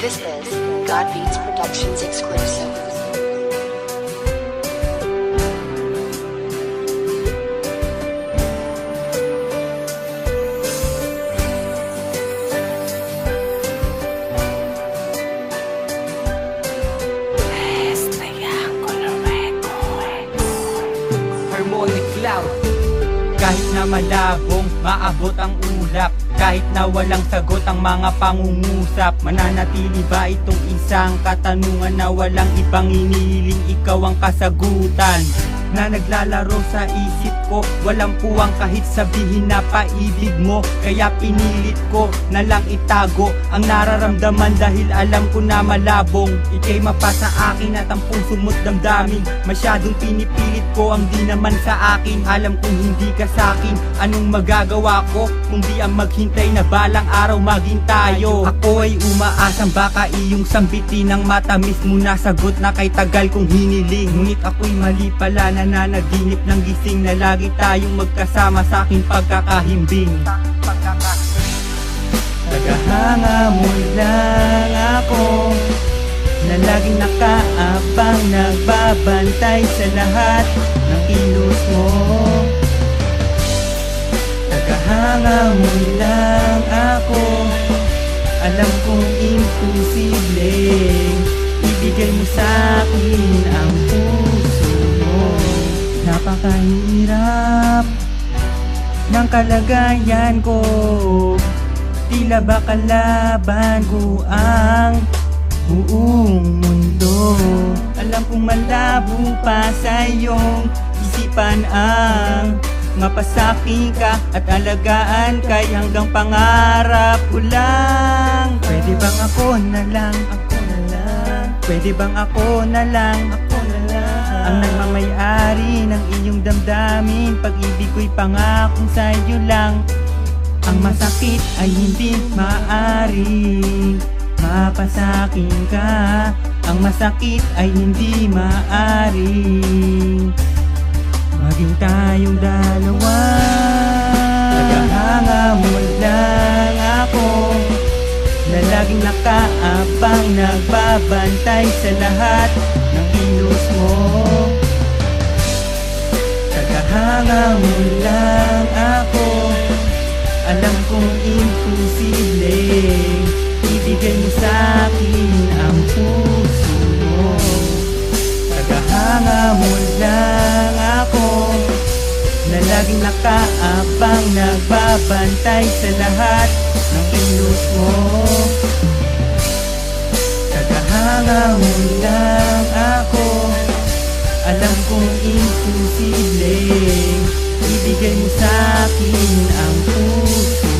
This is God Beats Productions exclusive. Harmonic Cloud. Kahit na malabong maabot ang ulap, kahit na walang sagot ang mga pangungusap, mananatili ba itong isang katanungan na walang ibang inihiling? Ikaw ang kasagutan na naglalaro sa isip ko. Walang puwang kahit sabihin na paibig mo, kaya pinilit ko na lang itago ang nararamdaman dahil alam ko na malabong ika'y mapasa akin at ang puso mo't damdamin. Masyadong pinipilit ko ang di naman sa akin. Alam kong hindi ka sa'kin, anong magagawa ko kung di ang maghintay na balang araw maging tayo. Ako ay umaasang baka iyong sambitin ng matamis mo na sagot na kay tagal kong hiniling. Ngunit ako'y mali pala, nananaginip ng gising na lagi tayong magkasama sa aking pagkakahimbing. Tagahanga mo lang ako na laging nakaabang, nagbabantay sa lahat ng kilos mo. Tagahanga mo lang ako, alam kong imposible ibigay mo sa akin ang puso mo. Napakahirap ng kalagayan ko, tila ba kalaban ko ang buong mundo. Alam kong malabo pa sa iyong isipan ang mapasaki ka at alagaan kay hanggang pangarap ko lang. Pwede bang ako na lang, pwede bang ako na lang, ang nagmamayari ng iyong damdamin? Pag-ibig ko'y pangakong sa'yo lang. Ang masakit ay hindi maaring mapasakin ka. Ang masakit ay hindi maaring maging tayong dalawa. Tagahanga mo lang ako na laging nakaabang, nagbabantay sa lahat ng kilos mo. Tagahanga mo lang ako, alam kong imposible ibigay mo sa akin ang puso mo. Tagahanga mo lang ako na laging nakaabang, nagbabantay sa lahat ng kilos mo. Tagahanga mo lang ako, alam kong imposible ibigay mo sa akin ang puso